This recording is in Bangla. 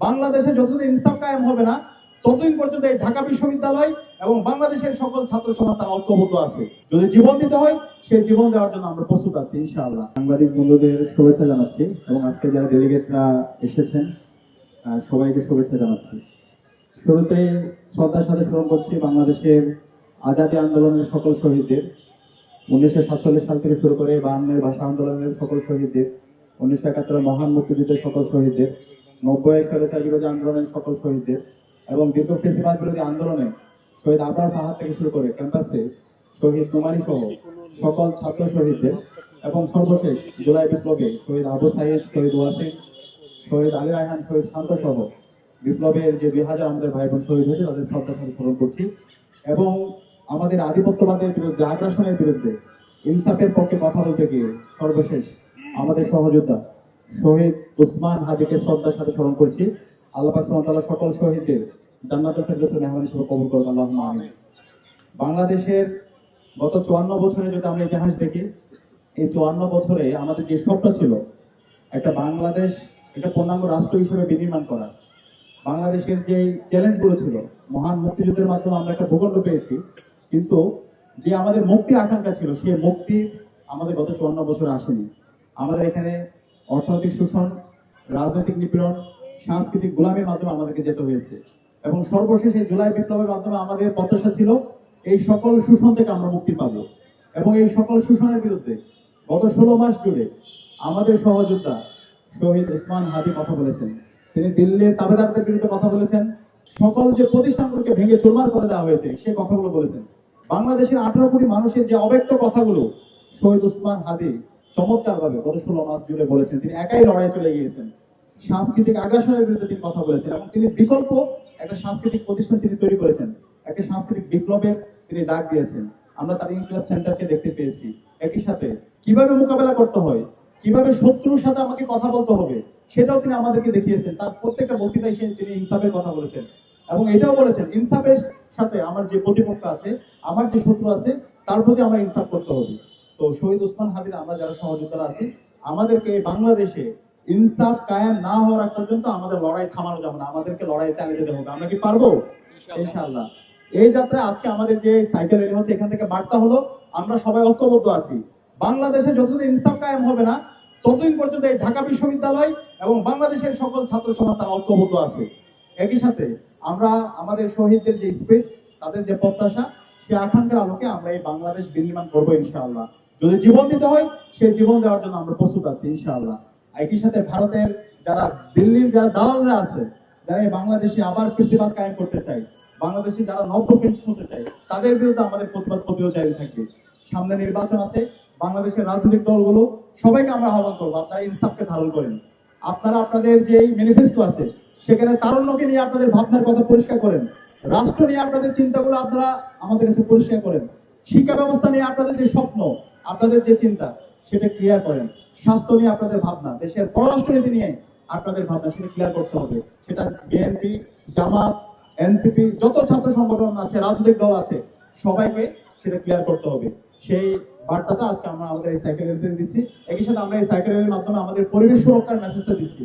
বাংলাদেশে যতদিন ইনসাফ কায়েম হবে না ততদিন পর্যন্ত এই ঢাকা বিশ্ববিদ্যালয় এবং বাংলাদেশের সকল ছাত্র সমাজ তারা ঐক্যবদ্ধ আছে। যদি জীবন দিতে হয় সেই জীবন দেওয়ার জন্য আমরা প্রস্তুত আছি ইনশাআল্লাহ। সাংবাদিক বন্ধুদের শুভেচ্ছা জানাচ্ছি এবং আজকে যারা ডেলিগেটরা এসেছেন সবাইকে শুভেচ্ছা জানাচ্ছি। শুরুতে শ্রদ্ধার সাথে স্মরণ করছি বাংলাদেশের আজাদী আন্দোলনের সকল শহীদদের, 1947 সাল থেকে শুরু করে 52 ভাষা আন্দোলনের সকল শহীদদের, 1971 মহান মুক্তিযুদ্ধের সকল শহীদদের, 90 স্বৈরাচার বিরোধী আন্দোলনের সকল শহীদদের এবং দীর্ঘ ফেসিবাদ বিরোধী আন্দোলনে শহীদ আবরার ফাহাদ থেকে শুরু করে ক্যাম্পাসে শহীদ নোমানী সহ সকল ছাত্র শহীদদের এবং সর্বশেষ জুলাই বিপ্লবে শহীদ আবু সাইদ, শহীদ ওয়াসিম, শহীদ আলী রায়হান, শহীদ শান্ত সহ বিপ্লবের যে 2000 আমাদের ভাই বোন শহীদ হয়েছে তাদের শ্রদ্ধার সাথে স্মরণ করছি এবং আমাদের আধিপত্যবাদের বিরুদ্ধে, আগ্রাসনের বিরুদ্ধে ইনসাফের পক্ষে কথা বলতে গিয়ে সর্বশেষ আমাদের সহযোদ্ধা শহীদ উসমান হাদিকে শ্রদ্ধার সাথে স্মরণ করছি। আল্লাহ পাক সুবহানাহু ওয়া তাআলা সকল শহীদদের জান্নাতুল ফেরদৌসের মেহমান হিসেবে কবুল করুন, আল্লাহুম্মা আমিন। বাংলাদেশের গত 54 বছরে যদি আমরা ইতিহাস দেখি, এই 54 বছরে আমাদের যে স্বপ্ন ছিল একটা বাংলাদেশ একটা পূর্ণাঙ্গ রাষ্ট্র হিসেবে বিনির্মাণ করা, বাংলাদেশের যে চ্যালেঞ্জগুলো ছিল, মহান মুক্তিযুদ্ধের মাধ্যমে আমরা একটা ভূখণ্ড পেয়েছি, কিন্তু যে আমাদের মুক্তির আকাঙ্ক্ষা ছিল সেই মুক্তি আমাদের গত 54 বছরে আসেনি। আমাদের এখানে অর্থনৈতিক শোষণ, রাজনৈতিক নিপীড়ন, সাংস্কৃতিক গোলামির মাধ্যমে আমাদেরকে যেতে হয়েছে এবং সর্বশেষ এই জুলাই বিপ্লবের মাধ্যমে আমাদের প্রত্যাশা ছিল এই সকল শোষণ থেকে আমরা মুক্তি পাবো এবং এই সকল শোষণের বিরুদ্ধে গত 16 মাস জুড়ে আমাদের সহযোদ্ধা শহীদ উসমান হাদি কথা বলেছেন। তিনি দিল্লির তাবেদারদের বিরুদ্ধে কথা বলেছেন, সকল যে প্রতিষ্ঠানগুলোকে ভেঙে চুরমার করে দেওয়া হয়েছে সেই কথাগুলো বলেছেন। বাংলাদেশের 18 কোটি মানুষের যে অব্যক্ত কথাগুলো শহীদ উসমান হাদি চমৎকার ভাবে গত 16 মাস জুড়ে বলেছেন। তিনি একাই লড়াই চলে গিয়েছেন, সাংস্কৃতিক আগ্রাসনের বিরুদ্ধে তিনি কথা বলেছেন এবং তিনি বিকল্প একটা সাংস্কৃতিক প্রতিষ্ঠান তিনি তৈরি করেছেন, একটা সাংস্কৃতিক বিপ্লবের তিনি ডাক দিয়েছেন। আমরা তার ইনক্লাস সেন্টারকে দেখতে পেয়েছি। একই সাথে কিভাবে মোকাবেলা করতে হয়, কিভাবে শত্রুর সাথে আমাকে কথা বলতে হবে সেটাও তিনি আমাদেরকে দেখিয়েছেন। তার প্রত্যেকটা বক্তৃতায় তিনি ইনসাফের কথা বলেছেন এবং এটাও বলেছেন ইনসাফের সাথে আমার যে প্রতিপক্ষ আছে, আমার যে শত্রু আছে তার প্রতি আমার ইনসাফ করতে হবে। তো শহীদ উসমান হাদির আমরা যারা সহযোগিতা আছি, আমাদেরকে বাংলাদেশে ইনসাফ কায়েম না হওয়ার পর্যন্ত আমাদের লড়াই থামানো যাবে না, আমাদেরকে লড়াই চালিয়ে যেতে হবে। আমরা কি পারবো? ইনশাআল্লাহ। এই যাত্রায় আজকে আমাদের যে সাইকেল র্যালি হচ্ছে, এখান থেকে বার্তা হলো আমরা সবাই ঐক্যবদ্ধ আছি। বাংলাদেশে যতদিন ইনসাফ কায়েম হবে না ততদিন পর্যন্ত এই ঢাকা বিশ্ববিদ্যালয় এবং বাংলাদেশের সকল ছাত্র সমাজ তারা ঐক্যবদ্ধ আছে। একই সাথে আমরা আমাদের শহীদদের যে স্পিরিট, তাদের যে প্রত্যাশা, সে আকাঙ্ক্ষার আলোকে আমরা এই বাংলাদেশ বিনির্মাণ করবো ইনশাআল্লাহ। যদি জীবন দিতে হয় সেই জীবন দেওয়ার জন্য আমরা প্রস্তুত আছি ইনশাআল্লাহ। একই সাথে ভারতের যারা দিল্লির যারা দালালরা আছে, যারা এই বাংলাদেশে আবার ফেসিবাদ কায়েম করতে চায়, বাংলাদেশে যারা নব্য ফেসিস্ট হতে চায়, তাদের বিরুদ্ধে আমাদের প্রতিবাদ প্রতিরোধ জারি থাকবে। সামনে নির্বাচন আছে, বাংলাদেশের রাজনৈতিক দলগুলো সবাইকে আমরা আহ্বান করবো আপনারা ইনসাফকে ধারণ করেন। আপনারা আপনাদের যে ম্যানিফেস্টো আছে সেখানে তারুণ্যকে নিয়ে আপনাদের ভাবনার কথা পরিষ্কার করেন, রাষ্ট্র নিয়ে আপনাদের চিন্তাগুলো আপনারা আমাদের কাছে পরিষ্কার করেন, শিক্ষা ব্যবস্থা নিয়ে আপনাদের যে স্বপ্ন, আপনাদের যে চিন্তা সেটা ক্লিয়ার করেন, স্বাস্থ্য নিয়ে আপনাদের ভাবনা, দেশের পররাষ্ট্রনীতি নিয়ে আপনাদের ভাবনা সেটা ক্লিয়ার করতে হবে। সেটা বিএনপি, জামাত, এনসিপি, যত ছাত্র সংগঠন আছে, রাজনৈতিক দল আছে, সবাইকে সেটা ক্লিয়ার করতে হবে। সেই বার্তাটা আজকে আমরা আমাদের এই সাইকেল র্যালিতে দিচ্ছি। একই সাথে আমরা এই সাইকেল র্যালির মাধ্যমে আমাদের পরিবেশ সুরক্ষার মেসেজটা দিচ্ছি।